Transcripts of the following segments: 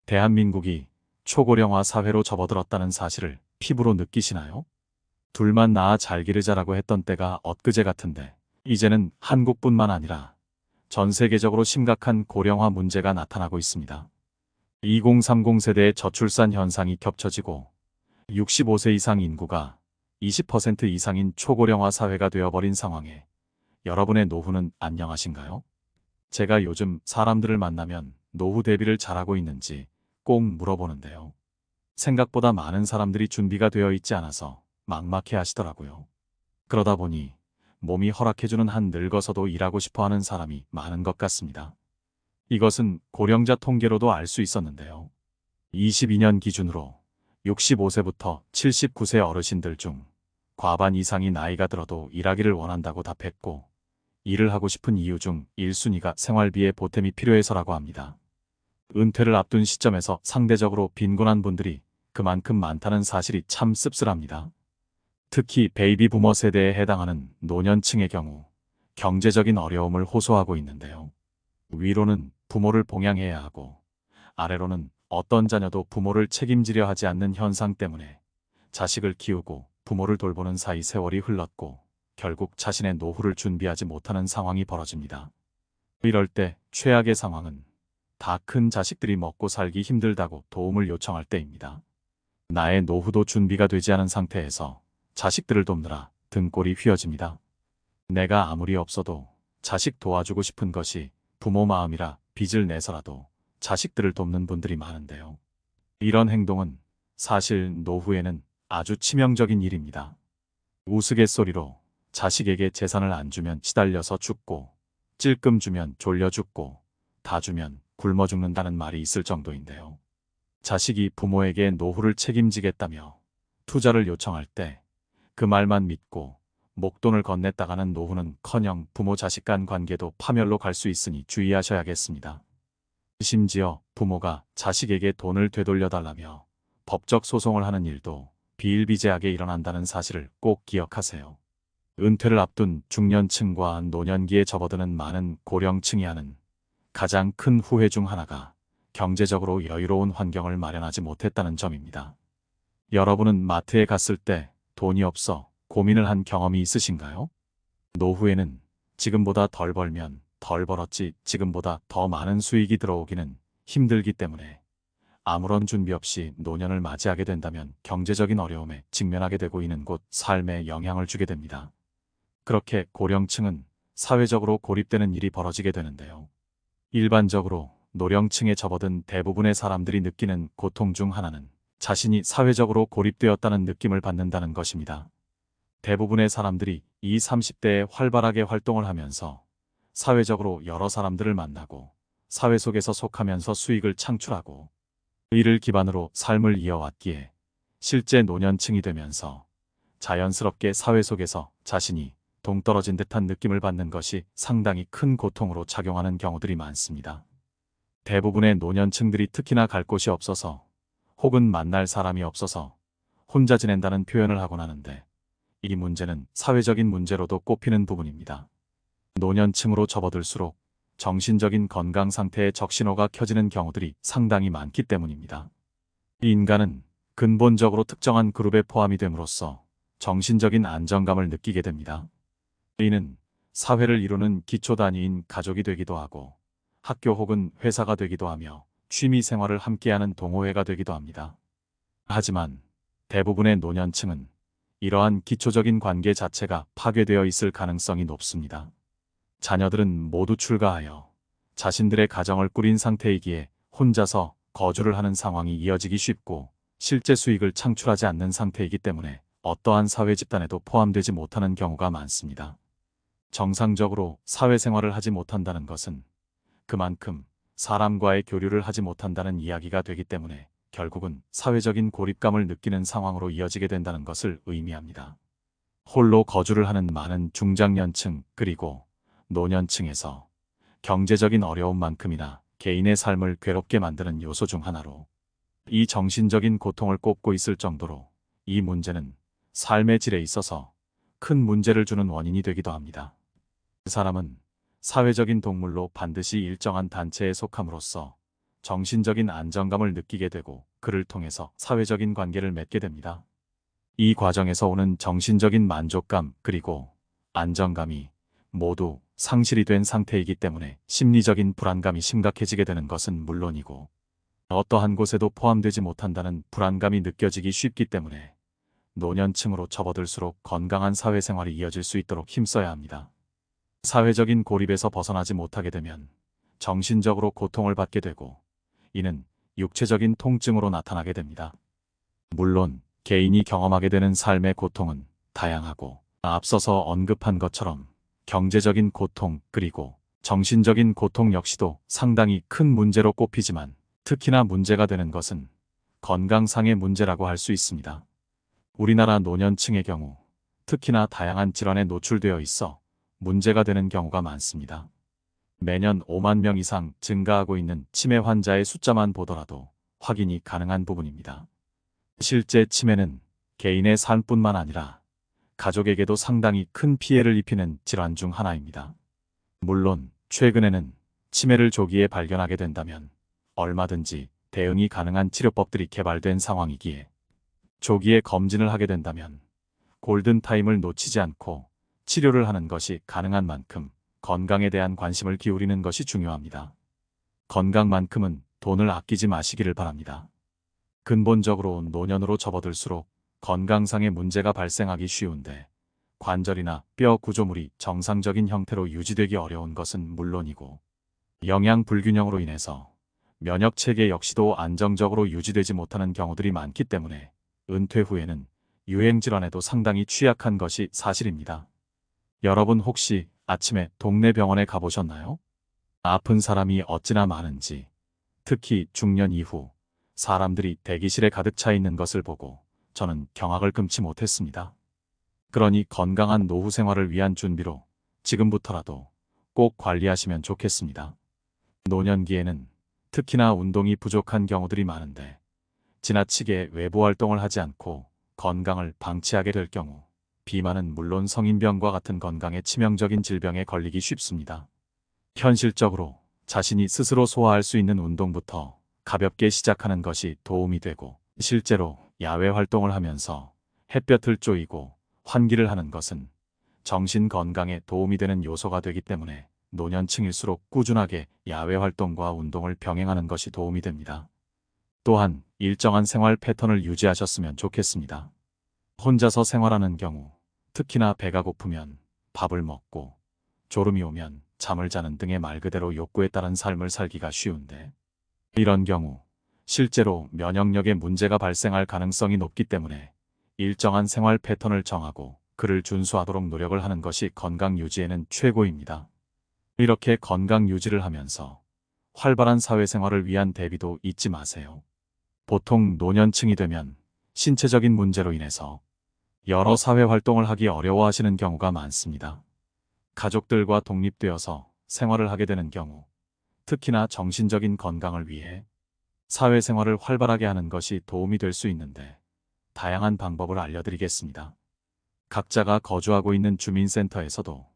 대한민국이 초고령화 사회로 접어들었다는 사실을 피부로 느끼시나요? 둘만 낳아 잘 기르자라고 했던 때가 엊그제 같은데 이제는 한국뿐만 아니라 전 세계적으로 심각한 고령화 문제가 나타나고 있습니다. 2030 세대의 저출산 현상이 겹쳐지고 65세 이상 인구가 20% 이상인 초고령화 사회가 되어버린 상황에 여러분의 노후는 안녕하신가요? 제가 요즘 사람들을 만나면 노후 대비를 잘하고 있는지 꼭 물어보는데요. 생각보다 많은 사람들이 준비가 되어 있지 않아서 막막해 하시더라고요. 그러다 보니 몸이 허락해주는 한 늙어서도 일하고 싶어 하는 사람이 많은 것 같습니다. 이것은 고령자 통계로도 알 수 있었는데요. 22년 기준으로 65세부터 79세 어르신들 중 과반 이상이 나이가 들어도 일하기를 원한다고 답했고, 일을 하고 싶은 이유 중 1순위가 생활비에 보탬이 필요해서라고 합니다. 은퇴를 앞둔 시점에서 상대적으로 빈곤한 분들이 그만큼 많다는 사실이 참 씁쓸합니다. 특히 베이비 부머 세대에 해당하는 노년층의 경우 경제적인 어려움을 호소하고 있는데요. 위로는 부모를 봉양해야 하고 아래로는 어떤 자녀도 부모를 책임지려 하지 않는 현상 때문에 자식을 키우고 부모를 돌보는 사이 세월이 흘렀고 결국 자신의 노후를 준비하지 못하는 상황이 벌어집니다. 이럴 때 최악의 상황은 다 큰 자식들이 먹고 살기 힘들다고 도움을 요청할 때입니다. 나의 노후도 준비가 되지 않은 상태에서 자식들을 돕느라 등골이 휘어집니다. 내가 아무리 없어도 자식 도와주고 싶은 것이 부모 마음이라 빚을 내서라도 자식들을 돕는 분들이 많은데요. 이런 행동은 사실 노후에는 아주 치명적인 일입니다. 우스갯소리로 자식에게 재산을 안 주면 시달려서 죽고, 찔끔 주면 졸려 죽고, 다 주면 굶어 죽는다는 말이 있을 정도인데요. 자식이 부모에게 노후를 책임지겠다며 투자를 요청할 때 그 말만 믿고 목돈을 건넸다가는 노후는커녕 부모 자식 간 관계도 파멸로 갈 수 있으니 주의하셔야겠습니다. 심지어 부모가 자식에게 돈을 되돌려달라며 법적 소송을 하는 일도 비일비재하게 일어난다는 사실을 꼭 기억하세요. 은퇴를 앞둔 중년층과 노년기에 접어드는 많은 고령층이 하는 가장 큰 후회 중 하나가 경제적으로 여유로운 환경을 마련하지 못했다는 점입니다. 여러분은 마트에 갔을 때 돈이 없어 고민을 한 경험이 있으신가요? 노후에는 지금보다 덜 벌면 덜 벌었지 지금보다 더 많은 수익이 들어오기는 힘들기 때문에 아무런 준비 없이 노년을 맞이하게 된다면 경제적인 어려움에 직면하게 되고 있는 곳 삶에 영향을 주게 됩니다. 그렇게 고령층은 사회적으로 고립되는 일이 벌어지게 되는데요. 일반적으로 노령층에 접어든 대부분의 사람들이 느끼는 고통 중 하나는 자신이 사회적으로 고립되었다는 느낌을 받는다는 것입니다. 대부분의 사람들이 20, 30대에 활발하게 활동을 하면서 사회적으로 여러 사람들을 만나고 사회 속에서 속하면서 수익을 창출하고 이를 기반으로 삶을 이어왔기에 실제 노년층이 되면서 자연스럽게 사회 속에서 자신이 동떨어진 듯한 느낌을 받는 것이 상당히 큰 고통으로 작용하는 경우들이 많습니다. 대부분의 노년층들이 특히나 갈 곳이 없어서 혹은 만날 사람이 없어서 혼자 지낸다는 표현을 하곤 하는데, 이 문제는 사회적인 문제로도 꼽히는 부분입니다. 노년층으로 접어들수록 정신적인 건강 상태에 적신호가 켜지는 경우들이 상당히 많기 때문입니다. 인간은 근본적으로 특정한 그룹에 포함이 됨으로써 정신적인 안정감을 느끼게 됩니다. 이는 사회를 이루는 기초 단위인 가족이 되기도 하고 학교 혹은 회사가 되기도 하며 취미 생활을 함께하는 동호회가 되기도 합니다. 하지만 대부분의 노년층은 이러한 기초적인 관계 자체가 파괴되어 있을 가능성이 높습니다. 자녀들은 모두 출가하여 자신들의 가정을 꾸린 상태이기에 혼자서 거주를 하는 상황이 이어지기 쉽고 실제 수익을 창출하지 않는 상태이기 때문에 어떠한 사회 집단에도 포함되지 못하는 경우가 많습니다. 정상적으로 사회생활을 하지 못한다는 것은 그만큼 사람과의 교류를 하지 못한다는 이야기가 되기 때문에 결국은 사회적인 고립감을 느끼는 상황으로 이어지게 된다는 것을 의미합니다. 홀로 거주를 하는 많은 중장년층 그리고 노년층에서 경제적인 어려움만큼이나 개인의 삶을 괴롭게 만드는 요소 중 하나로 이 정신적인 고통을 꼽고 있을 정도로 이 문제는 삶의 질에 있어서 큰 문제를 주는 원인이 되기도 합니다. 그 사람은 사회적인 동물로 반드시 일정한 단체에 속함으로써 정신적인 안정감을 느끼게 되고 그를 통해서 사회적인 관계를 맺게 됩니다. 이 과정에서 오는 정신적인 만족감 그리고 안정감이 모두 상실이 된 상태이기 때문에 심리적인 불안감이 심각해지게 되는 것은 물론이고 어떠한 곳에도 포함되지 못한다는 불안감이 느껴지기 쉽기 때문에 노년층으로 접어들수록 건강한 사회생활이 이어질 수 있도록 힘써야 합니다. 사회적인 고립에서 벗어나지 못하게 되면 정신적으로 고통을 받게 되고 이는 육체적인 통증으로 나타나게 됩니다. 물론 개인이 경험하게 되는 삶의 고통은 다양하고 앞서서 언급한 것처럼 경제적인 고통 그리고 정신적인 고통 역시도 상당히 큰 문제로 꼽히지만 특히나 문제가 되는 것은 건강상의 문제라고 할 수 있습니다. 우리나라 노년층의 경우 특히나 다양한 질환에 노출되어 있어 문제가 되는 경우가 많습니다. 매년 5만 명 이상 증가하고 있는 치매 환자의 숫자만 보더라도 확인이 가능한 부분입니다. 실제 치매는 개인의 삶뿐만 아니라 가족에게도 상당히 큰 피해를 입히는 질환 중 하나입니다. 물론 최근에는 치매를 조기에 발견하게 된다면 얼마든지 대응이 가능한 치료법들이 개발된 상황이기에 조기에 검진을 하게 된다면 골든타임을 놓치지 않고 치료를 하는 것이 가능한 만큼 건강에 대한 관심을 기울이는 것이 중요합니다. 건강만큼은 돈을 아끼지 마시기를 바랍니다. 근본적으로 노년으로 접어들수록 건강상의 문제가 발생하기 쉬운데 관절이나 뼈 구조물이 정상적인 형태로 유지되기 어려운 것은 물론이고 영양 불균형으로 인해서 면역 체계 역시도 안정적으로 유지되지 못하는 경우들이 많기 때문에 은퇴 후에는 유행 질환에도 상당히 취약한 것이 사실입니다. 여러분 혹시 아침에 동네 병원에 가보셨나요? 아픈 사람이 어찌나 많은지, 특히 중년 이후 사람들이 대기실에 가득 차 있는 것을 보고 저는 경악을 금치 못했습니다. 그러니 건강한 노후 생활을 위한 준비로 지금부터라도 꼭 관리하시면 좋겠습니다. 노년기에는 특히나 운동이 부족한 경우들이 많은데 지나치게 외부 활동을 하지 않고 건강을 방치하게 될 경우 비만은 물론 성인병과 같은 건강에 치명적인 질병에 걸리기 쉽습니다. 현실적으로 자신이 스스로 소화할 수 있는 운동부터 가볍게 시작하는 것이 도움이 되고 실제로 야외 활동을 하면서 햇볕을 쬐이고 환기를 하는 것은 정신 건강에 도움이 되는 요소가 되기 때문에 노년층일수록 꾸준하게 야외 활동과 운동을 병행하는 것이 도움이 됩니다. 또한 일정한 생활 패턴을 유지하셨으면 좋겠습니다. 혼자서 생활하는 경우 특히나 배가 고프면 밥을 먹고 졸음이 오면 잠을 자는 등의 말 그대로 욕구에 따른 삶을 살기가 쉬운데 이런 경우 실제로 면역력에 문제가 발생할 가능성이 높기 때문에 일정한 생활 패턴을 정하고 그를 준수하도록 노력을 하는 것이 건강 유지에는 최고입니다. 이렇게 건강 유지를 하면서 활발한 사회생활을 위한 대비도 잊지 마세요. 보통 노년층이 되면 신체적인 문제로 인해서 여러 사회 활동을 하기 어려워하시는 경우가 많습니다. 가족들과 독립되어서 생활을 하게 되는 경우, 특히나 정신적인 건강을 위해 사회생활을 활발하게 하는 것이 도움이 될 수 있는데 다양한 방법을 알려드리겠습니다. 각자가 거주하고 있는 주민센터에서도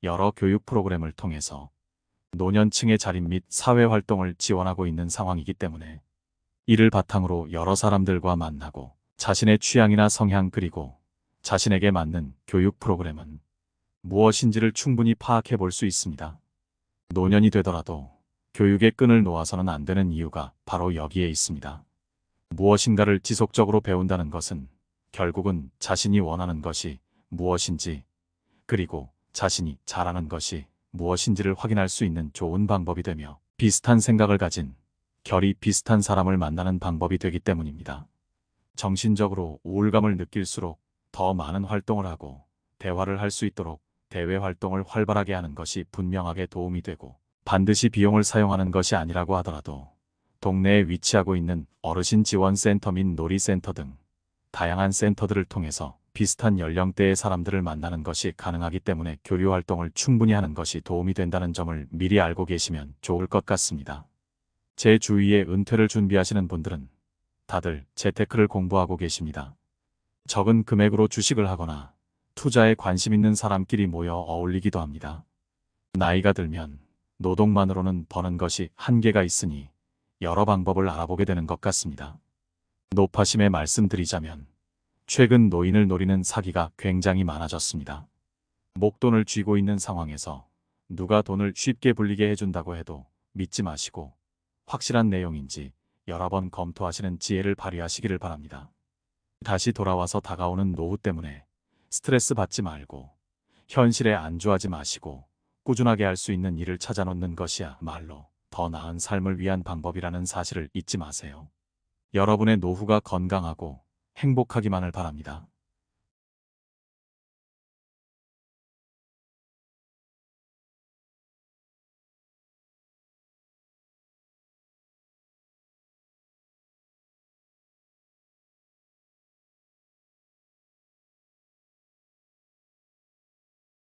여러 교육 프로그램을 통해서 노년층의 자립 및 사회활동을 지원하고 있는 상황이기 때문에 이를 바탕으로 여러 사람들과 만나고 자신의 취향이나 성향 그리고 자신에게 맞는 교육 프로그램은 무엇인지를 충분히 파악해 볼 수 있습니다. 노년이 되더라도 교육의 끈을 놓아서는 안 되는 이유가 바로 여기에 있습니다. 무엇인가를 지속적으로 배운다는 것은 결국은 자신이 원하는 것이 무엇인지 그리고 자신이 잘하는 것이 무엇인지를 확인할 수 있는 좋은 방법이 되며 비슷한 생각을 가진 결이 비슷한 사람을 만나는 방법이 되기 때문입니다. 정신적으로 우울감을 느낄수록 더 많은 활동을 하고 대화를 할 수 있도록 대외 활동을 활발하게 하는 것이 분명하게 도움이 되고 반드시 비용을 사용하는 것이 아니라고 하더라도 동네에 위치하고 있는 어르신 지원센터 및 놀이센터 등 다양한 센터들을 통해서 비슷한 연령대의 사람들을 만나는 것이 가능하기 때문에 교류 활동을 충분히 하는 것이 도움이 된다는 점을 미리 알고 계시면 좋을 것 같습니다. 제 주위에 은퇴를 준비하시는 분들은 다들 재테크를 공부하고 계십니다. 적은 금액으로 주식을 하거나 투자에 관심 있는 사람끼리 모여 어울리기도 합니다. 나이가 들면 노동만으로는 버는 것이 한계가 있으니 여러 방법을 알아보게 되는 것 같습니다. 노파심에 말씀드리자면 최근 노인을 노리는 사기가 굉장히 많아졌습니다. 목돈을 쥐고 있는 상황에서 누가 돈을 쉽게 불리게 해준다고 해도 믿지 마시고 확실한 내용인지 여러 번 검토하시는 지혜를 발휘하시기를 바랍니다. 다시 돌아와서 다가오는 노후 때문에 스트레스 받지 말고 현실에 안주하지 마시고 꾸준하게 할 수 있는 일을 찾아놓는 것이야말로 더 나은 삶을 위한 방법이라는 사실을 잊지 마세요. 여러분의 노후가 건강하고 행복하기만을 바랍니다.